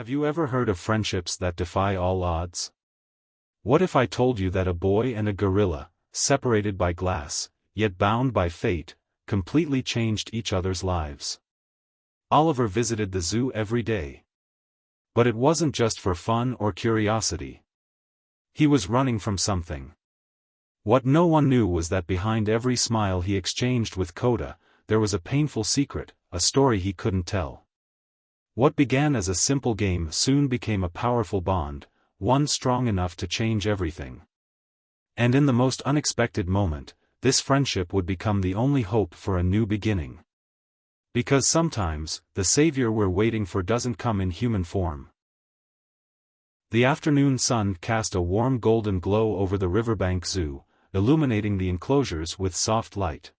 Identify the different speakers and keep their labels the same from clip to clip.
Speaker 1: Have you ever heard of friendships that defy all odds? What if I told you that a boy and a gorilla, separated by glass, yet bound by fate, completely changed each other's lives? Oliver visited the zoo every day. But it wasn't just for fun or curiosity. He was running from something. What no one knew was that behind every smile he exchanged with Coda, there was a painful secret, a story he couldn't tell. What began as a simple game soon became a powerful bond, one strong enough to change everything. And in the most unexpected moment, this friendship would become the only hope for a new beginning. Because sometimes, the savior we're waiting for doesn't come in human form. The afternoon sun cast a warm golden glow over the riverbank zoo, illuminating the enclosures with soft light.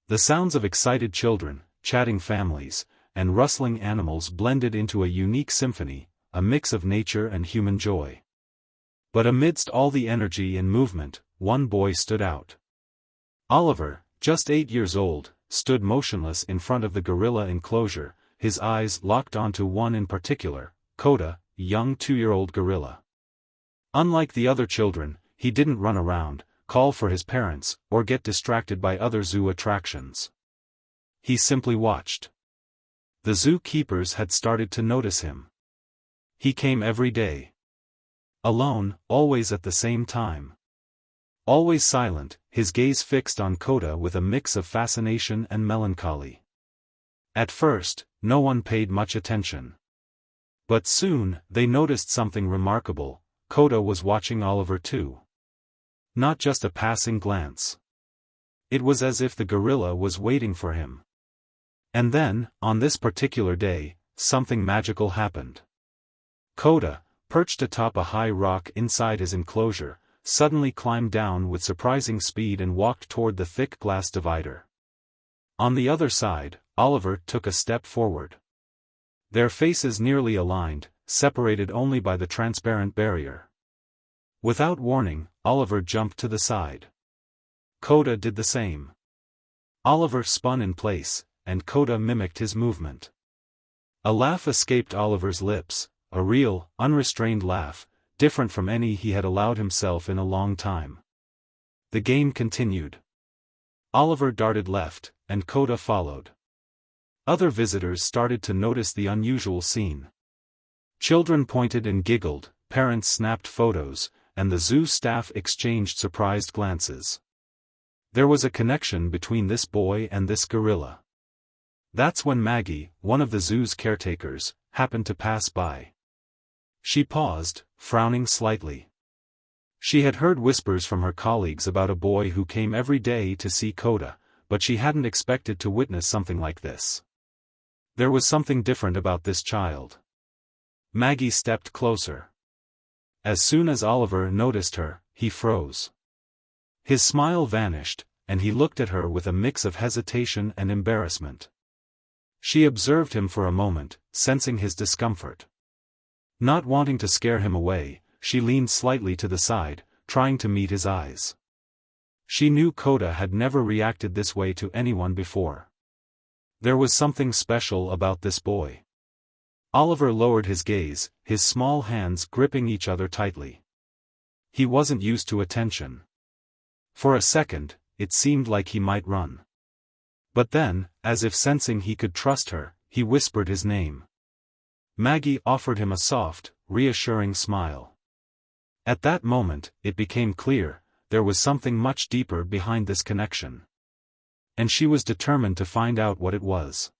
Speaker 1: The sounds of excited children, chatting families, and rustling animals blended into a unique symphony, a mix of nature and human joy. But amidst all the energy and movement, one boy stood out. Oliver, just 8 years old, stood motionless in front of the gorilla enclosure, his eyes locked onto one in particular, Coda, a young 2-year-old gorilla. Unlike the other children, he didn't run around, call for his parents, or get distracted by other zoo attractions. He simply watched. The zookeepers had started to notice him. He came every day. Alone, always at the same time. Always silent, his gaze fixed on Coda with a mix of fascination and melancholy. At first, no one paid much attention. But soon, they noticed something remarkable. Coda was watching Oliver too. Not just a passing glance. It was as if the gorilla was waiting for him. And then, on this particular day, something magical happened. Coda, perched atop a high rock inside his enclosure, suddenly climbed down with surprising speed and walked toward the thick glass divider. On the other side, Oliver took a step forward. Their faces nearly aligned, separated only by the transparent barrier. Without warning, Oliver jumped to the side. Coda did the same. Oliver spun in place, and Coda mimicked his movement. A laugh escaped Oliver's lips, a real, unrestrained laugh, different from any he had allowed himself in a long time. The game continued. Oliver darted left, and Coda followed. Other visitors started to notice the unusual scene. Children pointed and giggled, parents snapped photos, and the zoo staff exchanged surprised glances. There was a connection between this boy and this gorilla. That's when Maggie, one of the zoo's caretakers, happened to pass by. She paused, frowning slightly. She had heard whispers from her colleagues about a boy who came every day to see Coda, but she hadn't expected to witness something like this. There was something different about this child. Maggie stepped closer. As soon as Oliver noticed her, he froze. His smile vanished, and he looked at her with a mix of hesitation and embarrassment. She observed him for a moment, sensing his discomfort. Not wanting to scare him away, she leaned slightly to the side, trying to meet his eyes. She knew Coda had never reacted this way to anyone before. There was something special about this boy. Oliver lowered his gaze, his small hands gripping each other tightly. He wasn't used to attention. For a second, it seemed like he might run. But then, as if sensing he could trust her, he whispered his name. Maggie offered him a soft, reassuring smile. At that moment, it became clear, there was something much deeper behind this connection. And she was determined to find out what it was.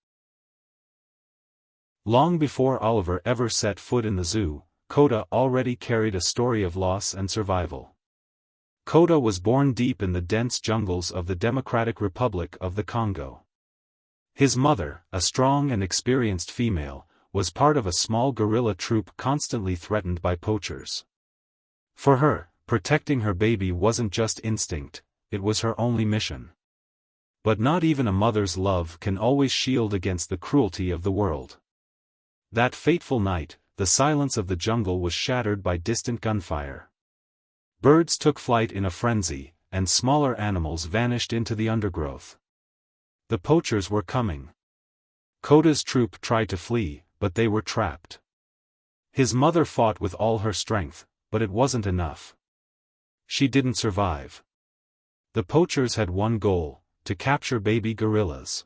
Speaker 1: Long before Oliver ever set foot in the zoo, Coda already carried a story of loss and survival. Coda was born deep in the dense jungles of the Democratic Republic of the Congo. His mother, a strong and experienced female, was part of a small gorilla troop constantly threatened by poachers. For her, protecting her baby wasn't just instinct, it was her only mission. But not even a mother's love can always shield against the cruelty of the world. That fateful night, the silence of the jungle was shattered by distant gunfire. Birds took flight in a frenzy, and smaller animals vanished into the undergrowth. The poachers were coming. Coda's troop tried to flee, but they were trapped. His mother fought with all her strength, but it wasn't enough. She didn't survive. The poachers had one goal: to capture baby gorillas.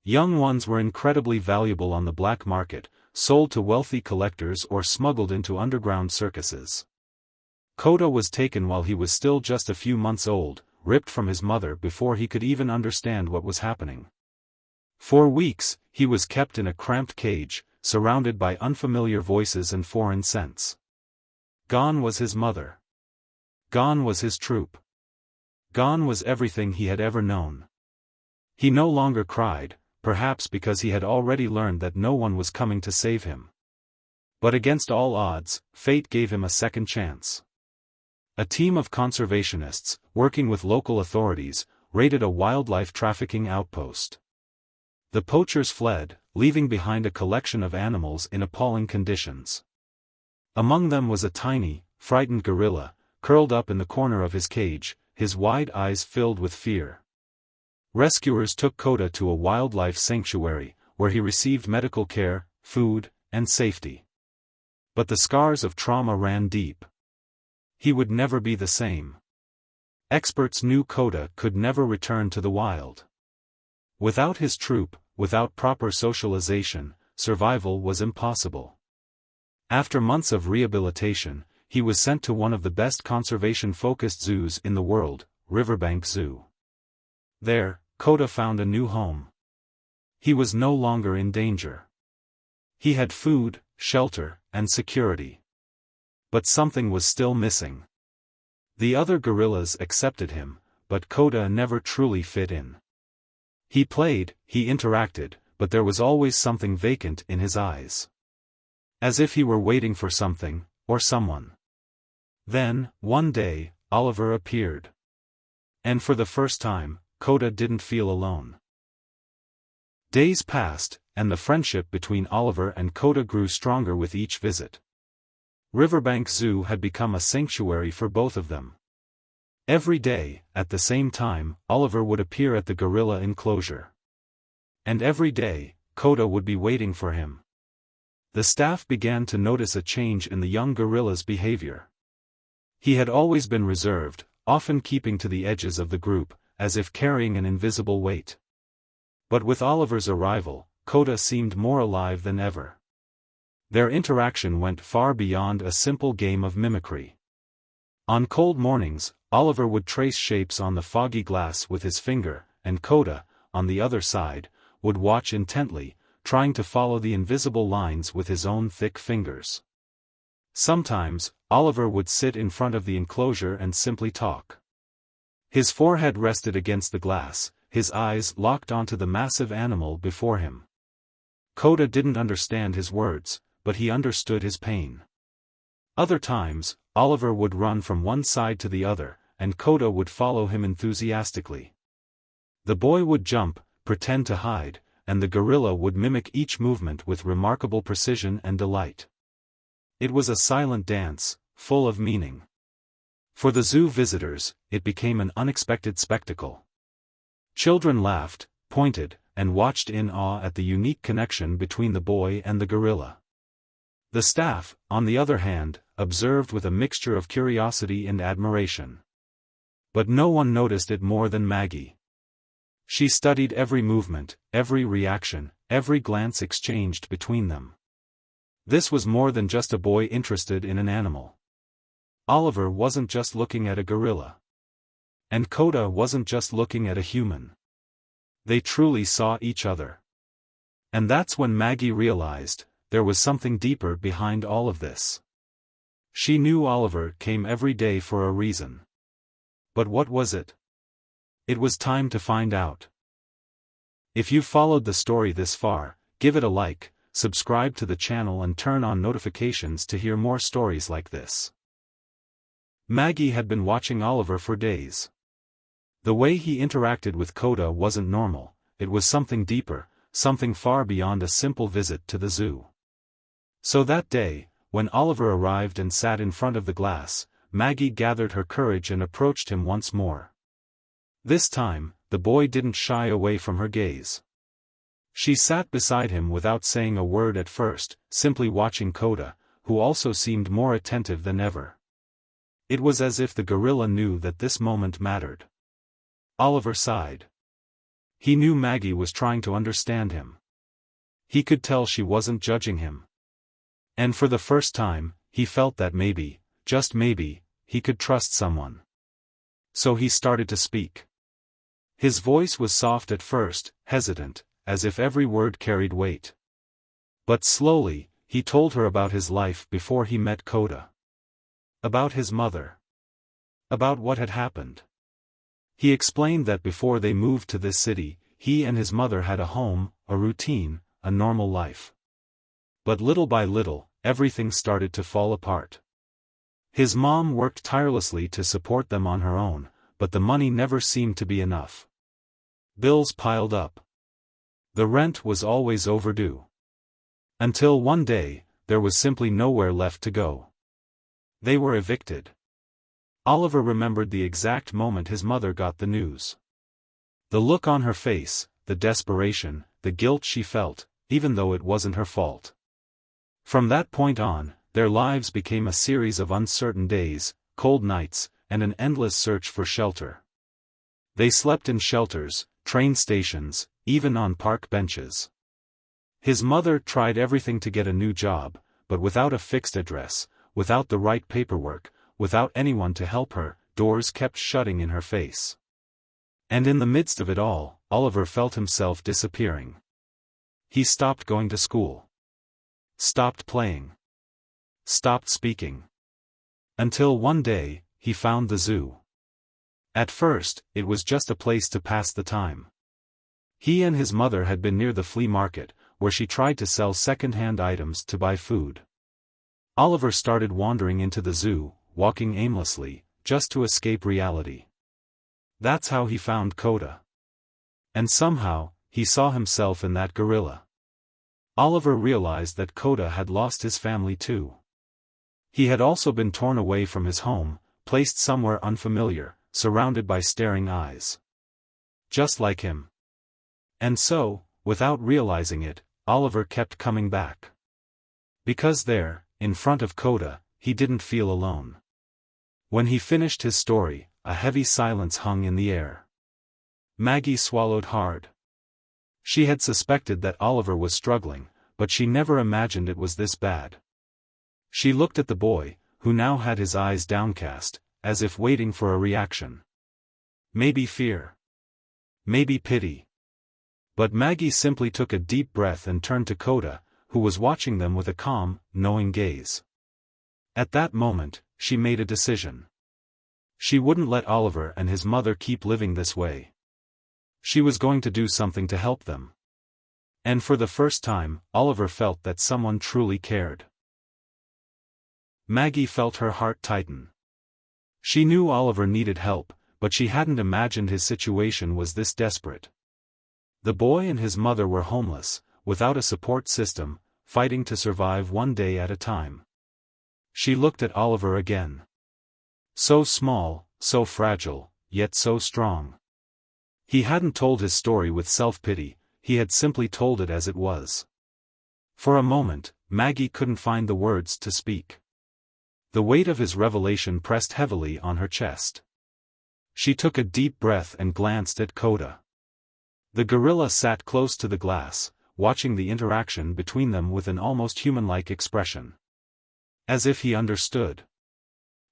Speaker 1: Young ones were incredibly valuable on the black market, sold to wealthy collectors or smuggled into underground circuses. Kota was taken while he was still just a few months old, ripped from his mother before he could even understand what was happening. For weeks, he was kept in a cramped cage, surrounded by unfamiliar voices and foreign scents. Gone was his mother. Gone was his troop. Gone was everything he had ever known. He no longer cried, perhaps because he had already learned that no one was coming to save him. But against all odds, fate gave him a second chance. A team of conservationists, working with local authorities, raided a wildlife trafficking outpost. The poachers fled, leaving behind a collection of animals in appalling conditions. Among them was a tiny, frightened gorilla, curled up in the corner of his cage, his wide eyes filled with fear. Rescuers took Kota to a wildlife sanctuary, where he received medical care, food, and safety. But the scars of trauma ran deep. He would never be the same. Experts knew Kota could never return to the wild. Without his troop, without proper socialization, survival was impossible. After months of rehabilitation, he was sent to one of the best conservation-focused zoos in the world, Riverbank Zoo. There, Kota found a new home. He was no longer in danger. He had food, shelter, and security. But something was still missing. The other gorillas accepted him, but Kota never truly fit in. He played, he interacted, but there was always something vacant in his eyes. As if he were waiting for something, or someone. Then, one day, Oliver appeared. And for the first time, Kota didn't feel alone. Days passed, and the friendship between Oliver and Kota grew stronger with each visit. Riverbank Zoo had become a sanctuary for both of them. Every day, at the same time, Oliver would appear at the gorilla enclosure. And every day, Kota would be waiting for him. The staff began to notice a change in the young gorilla's behavior. He had always been reserved, often keeping to the edges of the group, as if carrying an invisible weight. But with Oliver's arrival, Kota seemed more alive than ever. Their interaction went far beyond a simple game of mimicry. On cold mornings, Oliver would trace shapes on the foggy glass with his finger, and Kota, on the other side, would watch intently, trying to follow the invisible lines with his own thick fingers. Sometimes, Oliver would sit in front of the enclosure and simply talk. His forehead rested against the glass, his eyes locked onto the massive animal before him. Kota didn't understand his words, but he understood his pain. Other times, Oliver would run from one side to the other, and Kota would follow him enthusiastically. The boy would jump, pretend to hide, and the gorilla would mimic each movement with remarkable precision and delight. It was a silent dance, full of meaning. For the zoo visitors, it became an unexpected spectacle. Children laughed, pointed, and watched in awe at the unique connection between the boy and the gorilla. The staff, on the other hand, observed with a mixture of curiosity and admiration. But no one noticed it more than Maggie. She studied every movement, every reaction, every glance exchanged between them. This was more than just a boy interested in an animal. Oliver wasn't just looking at a gorilla. And Kota wasn't just looking at a human. They truly saw each other. And that's when Maggie realized, there was something deeper behind all of this. She knew Oliver came every day for a reason. But what was it? It was time to find out. If you followed the story this far, give it a like, subscribe to the channel and turn on notifications to hear more stories like this. Maggie had been watching Oliver for days. The way he interacted with Kota wasn't normal, it was something deeper, something far beyond a simple visit to the zoo. So that day, when Oliver arrived and sat in front of the glass, Maggie gathered her courage and approached him once more. This time, the boy didn't shy away from her gaze. She sat beside him without saying a word at first, simply watching Kota, who also seemed more attentive than ever. It was as if the gorilla knew that this moment mattered. Oliver sighed. He knew Maggie was trying to understand him. He could tell she wasn't judging him. And for the first time, he felt that maybe, just maybe, he could trust someone. So he started to speak. His voice was soft at first, hesitant, as if every word carried weight. But slowly, he told her about his life before he met Coda. About his mother. About what had happened. He explained that before they moved to this city, he and his mother had a home, a routine, a normal life. But little by little, everything started to fall apart. His mom worked tirelessly to support them on her own, but the money never seemed to be enough. Bills piled up. The rent was always overdue. Until one day, there was simply nowhere left to go. They were evicted. Oliver remembered the exact moment his mother got the news. The look on her face, the desperation, the guilt she felt, even though it wasn't her fault. From that point on, their lives became a series of uncertain days, cold nights, and an endless search for shelter. They slept in shelters, train stations, even on park benches. His mother tried everything to get a new job, but without a fixed address, without the right paperwork, without anyone to help her, doors kept shutting in her face. And in the midst of it all, Oliver felt himself disappearing. He stopped going to school. Stopped playing. Stopped speaking. Until one day, he found the zoo. At first, it was just a place to pass the time. He and his mother had been near the flea market, where she tried to sell second-hand items to buy food. Oliver started wandering into the zoo, walking aimlessly, just to escape reality. That's how he found Coda. And somehow, he saw himself in that gorilla. Oliver realized that Coda had lost his family too. He had also been torn away from his home, placed somewhere unfamiliar, surrounded by staring eyes. Just like him. And so, without realizing it, Oliver kept coming back. Because there, in front of Coda, he didn't feel alone. When he finished his story, a heavy silence hung in the air. Maggie swallowed hard. She had suspected that Oliver was struggling, but she never imagined it was this bad. She looked at the boy, who now had his eyes downcast, as if waiting for a reaction. Maybe fear. Maybe pity. But Maggie simply took a deep breath and turned to Coda, who was watching them with a calm, knowing gaze. At that moment, she made a decision. She wouldn't let Oliver and his mother keep living this way. She was going to do something to help them. And for the first time, Oliver felt that someone truly cared. Maggie felt her heart tighten. She knew Oliver needed help, but she hadn't imagined his situation was this desperate. The boy and his mother were homeless, without a support system, fighting to survive one day at a time. She looked at Oliver again. So small, so fragile, yet so strong. He hadn't told his story with self-pity, he had simply told it as it was. For a moment, Maggie couldn't find the words to speak. The weight of his revelation pressed heavily on her chest. She took a deep breath and glanced at Coda. The gorilla sat close to the glass, watching the interaction between them with an almost human-like expression. As if he understood.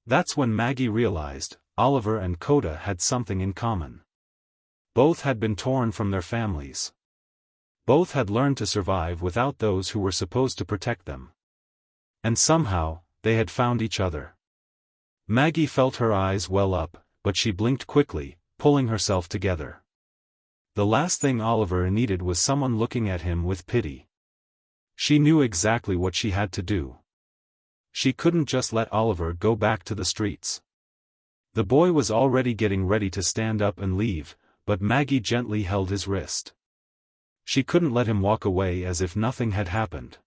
Speaker 1: That's when Maggie realized, Oliver and Coda had something in common. Both had been torn from their families. Both had learned to survive without those who were supposed to protect them. And somehow, they had found each other. Maggie felt her eyes well up, but she blinked quickly, pulling herself together. The last thing Oliver needed was someone looking at him with pity. She knew exactly what she had to do. She couldn't just let Oliver go back to the streets. The boy was already getting ready to stand up and leave, but Maggie gently held his wrist. She couldn't let him walk away as if nothing had happened.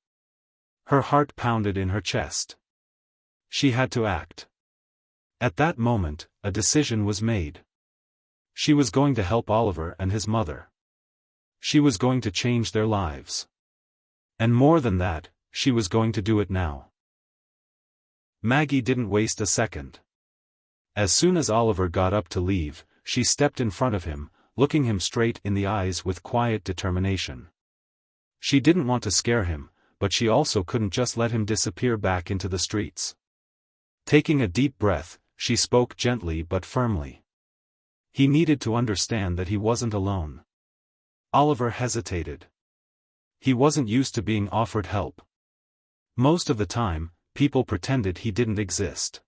Speaker 1: Her heart pounded in her chest. She had to act. At that moment, a decision was made. She was going to help Oliver and his mother. She was going to change their lives. And more than that, she was going to do it now. Maggie didn't waste a second. As soon as Oliver got up to leave, she stepped in front of him, looking him straight in the eyes with quiet determination. She didn't want to scare him, but she also couldn't just let him disappear back into the streets. Taking a deep breath, she spoke gently but firmly. He needed to understand that he wasn't alone. Oliver hesitated. He wasn't used to being offered help. Most of the time, people pretended he didn't exist.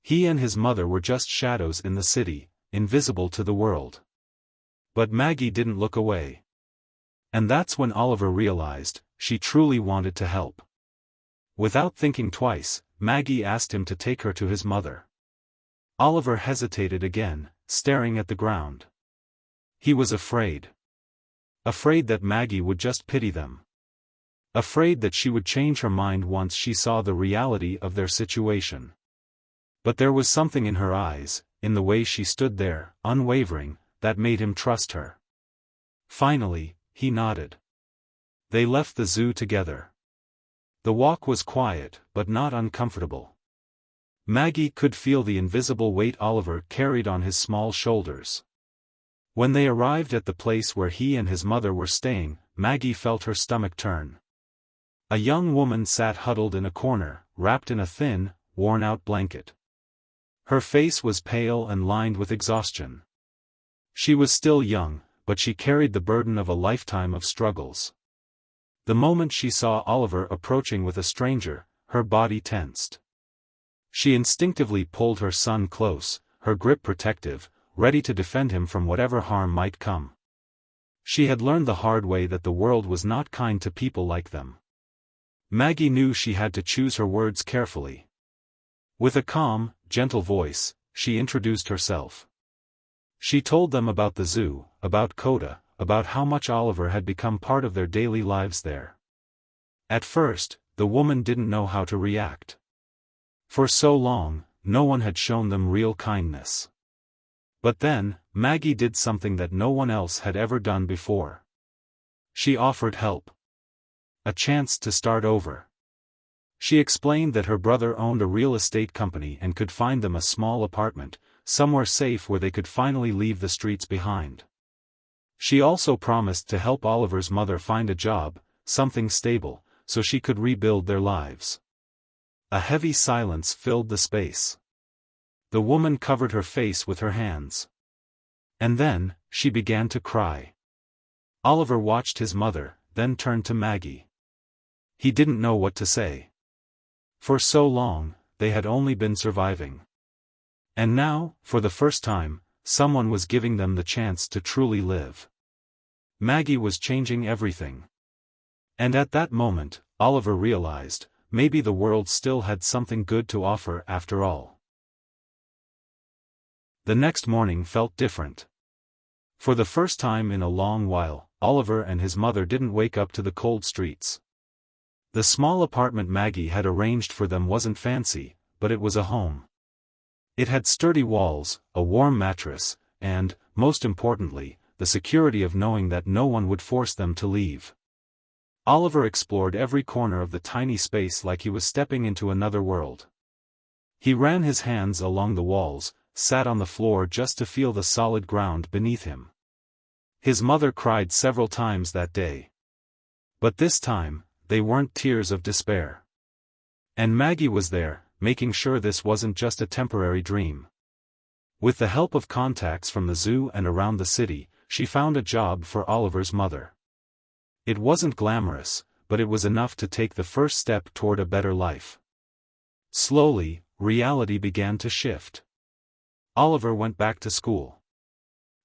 Speaker 1: He and his mother were just shadows in the city, invisible to the world. But Maggie didn't look away. And that's when Oliver realized, she truly wanted to help. Without thinking twice, Maggie asked him to take her to his mother. Oliver hesitated again, staring at the ground. He was afraid. Afraid that Maggie would just pity them. Afraid that she would change her mind once she saw the reality of their situation. But there was something in her eyes, in the way she stood there, unwavering, that made him trust her. Finally, he nodded. They left the zoo together. The walk was quiet, but not uncomfortable. Maggie could feel the invisible weight Oliver carried on his small shoulders. When they arrived at the place where he and his mother were staying, Maggie felt her stomach turn. A young woman sat huddled in a corner, wrapped in a thin, worn-out blanket. Her face was pale and lined with exhaustion. She was still young, but she carried the burden of a lifetime of struggles. The moment she saw Oliver approaching with a stranger, her body tensed. She instinctively pulled her son close, her grip protective, ready to defend him from whatever harm might come. She had learned the hard way that the world was not kind to people like them. Maggie knew she had to choose her words carefully. With a calm, gentle voice, she introduced herself. She told them about the zoo, about Coda, about how much Oliver had become part of their daily lives there. At first, the woman didn't know how to react. For so long, no one had shown them real kindness. But then, Maggie did something that no one else had ever done before. She offered help. A chance to start over. She explained that her brother owned a real estate company and could find them a small apartment, somewhere safe where they could finally leave the streets behind. She also promised to help Oliver's mother find a job, something stable, so she could rebuild their lives. A heavy silence filled the space. The woman covered her face with her hands. And then, she began to cry. Oliver watched his mother, then turned to Maggie. He didn't know what to say. For so long, they had only been surviving. And now, for the first time, someone was giving them the chance to truly live. Maggie was changing everything. And at that moment, Oliver realized, maybe the world still had something good to offer after all. The next morning felt different. For the first time in a long while, Oliver and his mother didn't wake up to the cold streets. The small apartment Maggie had arranged for them wasn't fancy, but it was a home. It had sturdy walls, a warm mattress, and, most importantly, the security of knowing that no one would force them to leave. Oliver explored every corner of the tiny space like he was stepping into another world. He ran his hands along the walls, sat on the floor just to feel the solid ground beneath him. His mother cried several times that day. But this time, they weren't tears of despair. And Maggie was there, making sure this wasn't just a temporary dream. With the help of contacts from the zoo and around the city, she found a job for Oliver's mother. It wasn't glamorous, but it was enough to take the first step toward a better life. Slowly, reality began to shift. Oliver went back to school.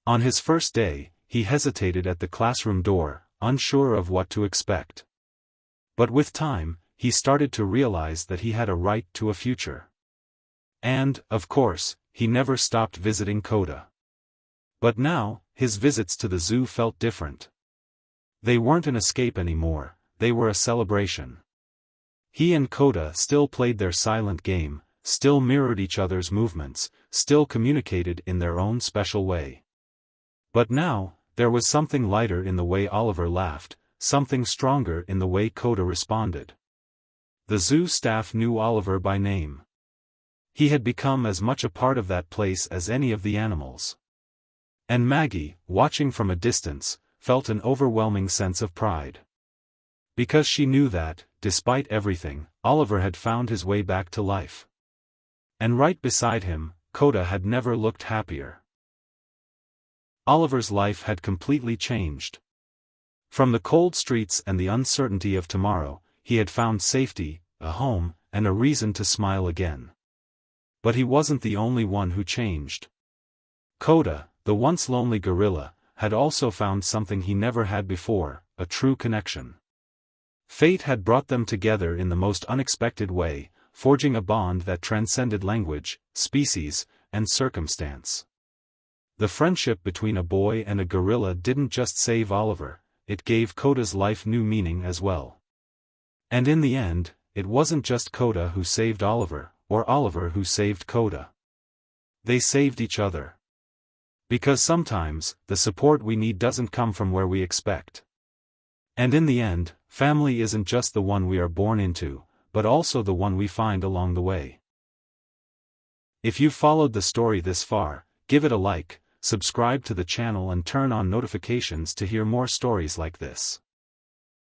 Speaker 1: On his first day, he hesitated at the classroom door, unsure of what to expect. But with time, he started to realize that he had a right to a future. And, of course, he never stopped visiting Coda. But now, his visits to the zoo felt different. They weren't an escape anymore, they were a celebration. He and Coda still played their silent game, still mirrored each other's movements, still communicated in their own special way. But now, there was something lighter in the way Oliver laughed, something stronger in the way Coda responded. The zoo staff knew Oliver by name. He had become as much a part of that place as any of the animals. And Maggie, watching from a distance, felt an overwhelming sense of pride. Because she knew that, despite everything, Oliver had found his way back to life. And right beside him, Coda had never looked happier. Oliver's life had completely changed. From the cold streets and the uncertainty of tomorrow, he had found safety, a home, and a reason to smile again. But he wasn't the only one who changed. Coda, the once lonely gorilla, had also found something he never had before, a true connection. Fate had brought them together in the most unexpected way, forging a bond that transcended language, species, and circumstance. The friendship between a boy and a gorilla didn't just save Oliver, it gave Coda's life new meaning as well. And in the end, it wasn't just Coda who saved Oliver, or Oliver who saved Coda. They saved each other. Because sometimes, the support we need doesn't come from where we expect. And in the end, family isn't just the one we are born into, but also the one we find along the way. If you've followed the story this far, give it a like, subscribe to the channel and turn on notifications to hear more stories like this.